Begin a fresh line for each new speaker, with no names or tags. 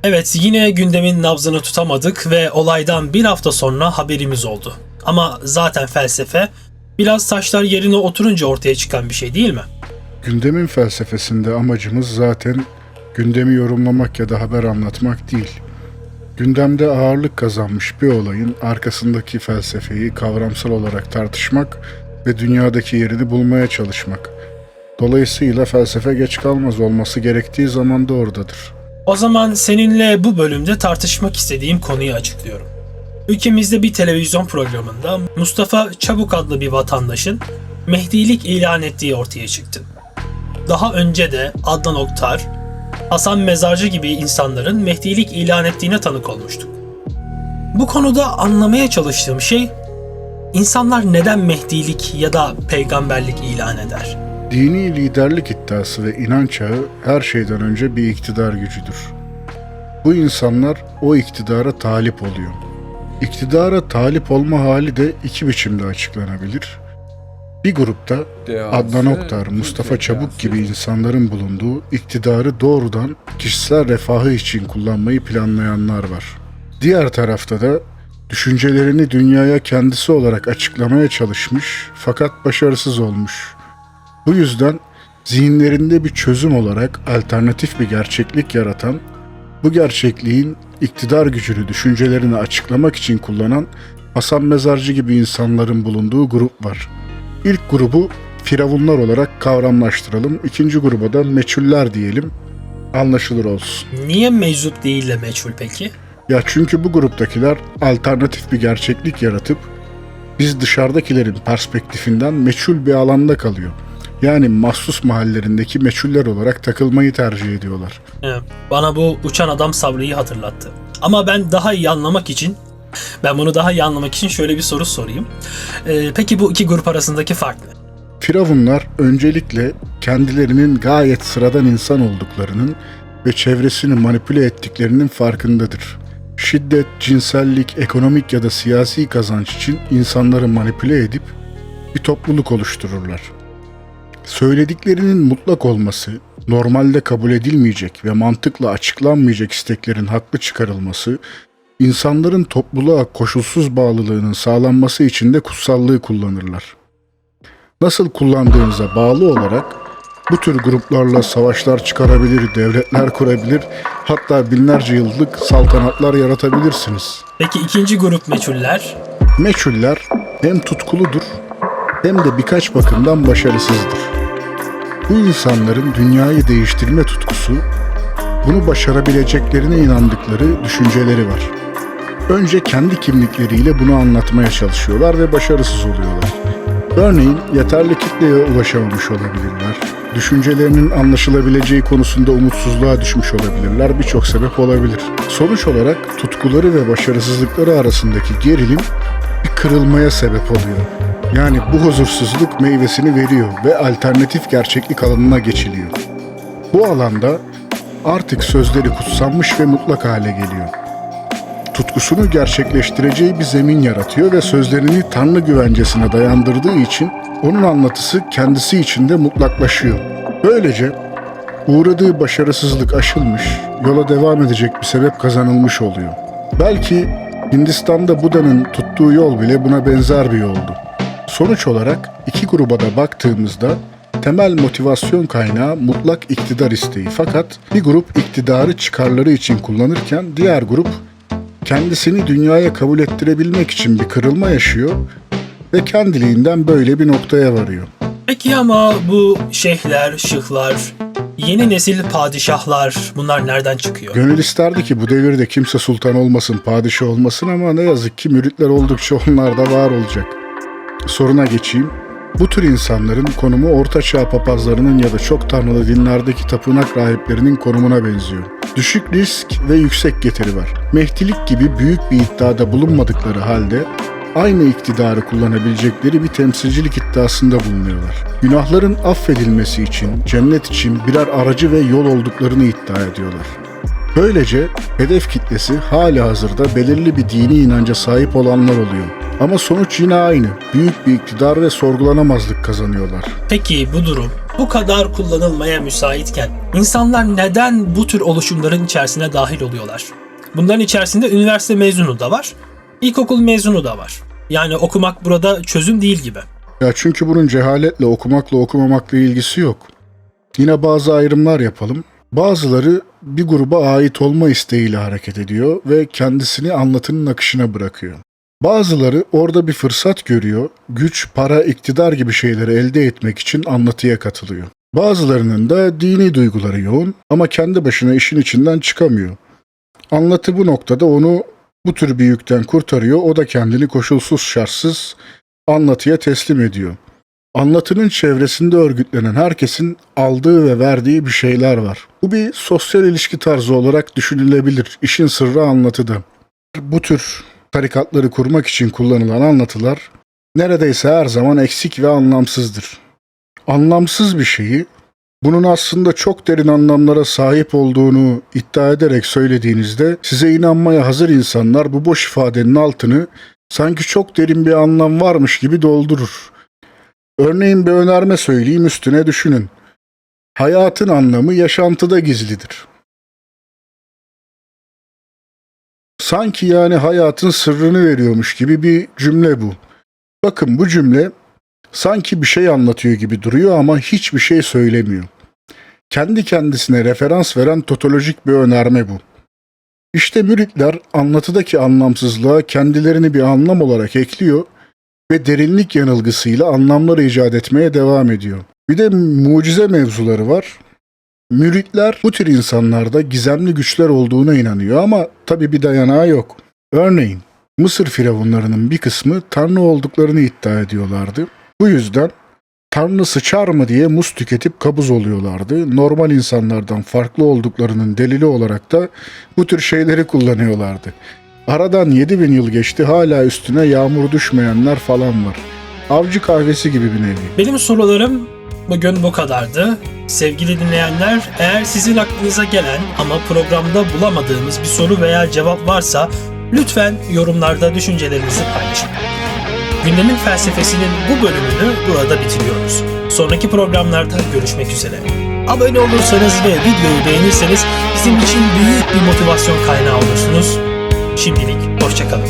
Evet, yine gündemin nabzını tutamadık ve olaydan bir hafta sonra haberimiz oldu. Ama zaten felsefe biraz taşlar yerine oturunca ortaya çıkan bir şey değil mi?
Gündemin felsefesinde amacımız zaten gündemi yorumlamak ya da haber anlatmak değil. Gündemde ağırlık kazanmış bir olayın arkasındaki felsefeyi kavramsal olarak tartışmak ve dünyadaki yerini bulmaya çalışmak. Dolayısıyla felsefe geç kalmaz, olması gerektiği zaman da oradadır.
O zaman seninle bu bölümde tartışmak istediğim konuyu açıklıyorum. Ülkemizde bir televizyon programında Mustafa Çabuk adlı bir vatandaşın Mehdilik ilan ettiği ortaya çıktı. Daha önce de Adnan Oktar, Hasan Mezarcı gibi insanların Mehdilik ilan ettiğine tanık olmuştuk. Bu konuda anlamaya çalıştığım şey, insanlar neden Mehdilik ya da peygamberlik ilan eder?
Dini liderlik iddiası ve inanç ağı her şeyden önce bir iktidar gücüdür. Bu insanlar o iktidara talip oluyor. İktidara talip olma hali de iki biçimde açıklanabilir. Bir grupta Adnan Oktar, Mustafa Çabuk gibi insanların bulunduğu iktidarı doğrudan kişisel refahı için kullanmayı planlayanlar var. Diğer tarafta da düşüncelerini dünyaya kendisi olarak açıklamaya çalışmış fakat başarısız olmuş. Bu yüzden zihinlerinde bir çözüm olarak alternatif bir gerçeklik yaratan, bu gerçekliğin iktidar gücünü düşüncelerini açıklamak için kullanan Hasan Mezarcı gibi insanların bulunduğu grup var. İlk grubu firavunlar olarak kavramlaştıralım. İkinci gruba da meçhuller diyelim. Anlaşılır olsun.
Niye meczup değil de meçhul peki?
Ya çünkü bu gruptakiler alternatif bir gerçeklik yaratıp biz dışarıdakilerin perspektifinden meçhul bir alanda kalıyor. Yani mahsus mahallerindeki meçhuller olarak takılmayı tercih ediyorlar.
Bana bu uçan adam Sabri'yi hatırlattı. Ama ben bunu daha iyi anlamak için şöyle bir soru sorayım. Peki bu iki grup arasındaki fark ne?
Firavunlar öncelikle kendilerinin gayet sıradan insan olduklarının ve çevresini manipüle ettiklerinin farkındadır. Şiddet, cinsellik, ekonomik ya da siyasi kazanç için insanları manipüle edip bir topluluk oluştururlar. Söylediklerinin mutlak olması, normalde kabul edilmeyecek ve mantıkla açıklanmayacak isteklerin haklı çıkarılması, insanların topluluğa koşulsuz bağlılığının sağlanması için de kutsallığı kullanırlar. Nasıl kullandığınıza bağlı olarak bu tür gruplarla savaşlar çıkarabilir, devletler kurabilir, hatta binlerce yıllık saltanatlar yaratabilirsiniz.
Peki ikinci grup meçhuller?
Meçhuller hem tutkuludur hem de birkaç bakımdan başarısızdır. Bu insanların dünyayı değiştirme tutkusu, bunu başarabileceklerine inandıkları düşünceleri var. Önce kendi kimlikleriyle bunu anlatmaya çalışıyorlar ve başarısız oluyorlar. Örneğin yeterli kitleye ulaşamamış olabilirler, düşüncelerinin anlaşılabileceği konusunda umutsuzluğa düşmüş olabilirler, birçok sebep olabilir. Sonuç olarak tutkuları ve başarısızlıkları arasındaki gerilim bir kırılmaya sebep oluyor. Yani bu huzursuzluk meyvesini veriyor ve alternatif gerçeklik alanına geçiliyor. Bu alanda artık sözleri kutsanmış ve mutlak hale geliyor. Tutkusunu gerçekleştireceği bir zemin yaratıyor ve sözlerini Tanrı güvencesine dayandırdığı için onun anlatısı kendisi için de mutlaklaşıyor. Böylece uğradığı başarısızlık aşılmış, yola devam edecek bir sebep kazanılmış oluyor. Belki Hindistan'da Buda'nın tuttuğu yol bile buna benzer bir yoldu. Sonuç olarak iki gruba da baktığımızda temel motivasyon kaynağı mutlak iktidar isteği. Fakat bir grup iktidarı çıkarları için kullanırken diğer grup kendisini dünyaya kabul ettirebilmek için bir kırılma yaşıyor ve kendiliğinden böyle bir noktaya varıyor.
Peki ama bu şeyhler, şıhlar, yeni nesil padişahlar bunlar nereden çıkıyor?
Gönül isterdi ki bu devirde kimse sultan olmasın, padişah olmasın ama ne yazık ki müritler oldukça onlar da var olacak. Soruna geçeyim. Bu tür insanların konumu ortaçağ papazlarının ya da çok tanrılı dinlerdeki tapınak rahiplerinin konumuna benziyor. Düşük risk ve yüksek getiri var. Mehdilik gibi büyük bir iddiada bulunmadıkları halde aynı iktidarı kullanabilecekleri bir temsilcilik iddiasında bulunuyorlar. Günahların affedilmesi için, cennet için birer aracı ve yol olduklarını iddia ediyorlar. Böylece hedef kitlesi halihazırda belirli bir dini inanca sahip olanlar oluyor. Ama sonuç yine aynı. Büyük bir iktidar ve sorgulanamazlık kazanıyorlar.
Peki bu durum bu kadar kullanılmaya müsaitken insanlar neden bu tür oluşumların içerisine dahil oluyorlar? Bunların içerisinde üniversite mezunu da var, ilkokul mezunu da var. Yani okumak burada çözüm değil gibi.
Ya çünkü bunun cehaletle okumakla okumamakla ilgisi yok. Yine bazı ayrımlar yapalım. Bazıları bir gruba ait olma isteğiyle hareket ediyor ve kendisini anlatının akışına bırakıyor. Bazıları orada bir fırsat görüyor, güç, para, iktidar gibi şeyleri elde etmek için anlatıya katılıyor. Bazılarının da dini duyguları yoğun ama kendi başına işin içinden çıkamıyor. Anlatı bu noktada onu bu tür bir yükten kurtarıyor, o da kendini koşulsuz şartsız anlatıya teslim ediyor. Anlatının çevresinde örgütlenen herkesin aldığı ve verdiği bir şeyler var. Bu bir sosyal ilişki tarzı olarak düşünülebilir. İşin sırrı anlatıda. Bu tür tarikatları kurmak için kullanılan anlatılar neredeyse her zaman eksik ve anlamsızdır. Anlamsız bir şeyi, bunun aslında çok derin anlamlara sahip olduğunu iddia ederek söylediğinizde size inanmaya hazır insanlar bu boş ifadenin altını sanki çok derin bir anlam varmış gibi doldurur. Örneğin bir önerme söyleyeyim, üstüne düşünün. Hayatın anlamı yaşantıda gizlidir. Sanki yani hayatın sırrını veriyormuş gibi bir cümle bu. Bakın bu cümle sanki bir şey anlatıyor gibi duruyor ama hiçbir şey söylemiyor. Kendi kendisine referans veren totolojik bir önerme bu. İşte müritler anlatıdaki anlamsızlığa kendilerini bir anlam olarak ekliyor ve derinlik yanılgısıyla anlamlar icat etmeye devam ediyor. Bir de mucize mevzuları var. Müritler bu tür insanlarda gizemli güçler olduğuna inanıyor ama tabii bir dayanağı yok. Örneğin Mısır firavunlarının bir kısmı tanrı olduklarını iddia ediyorlardı. Bu yüzden tanrı sıçar mı diye muz tüketip kabuz oluyorlardı. Normal insanlardan farklı olduklarının delili olarak da bu tür şeyleri kullanıyorlardı. Aradan 7000 yıl geçti, hala üstüne yağmur düşmeyenler falan var. Avcı kahvesi gibi bir nevi.
Benim sorularım bugün bu kadardı. Sevgili dinleyenler, eğer sizin aklınıza gelen ama programda bulamadığımız bir soru veya cevap varsa lütfen yorumlarda düşüncelerinizi paylaşın. Gündemin felsefesinin bu bölümünü burada bitiriyoruz. Sonraki programlarda görüşmek üzere. Abone olursanız ve videoyu beğenirseniz bizim için büyük bir motivasyon kaynağı olursunuz. Şimdilik hoşça kalın.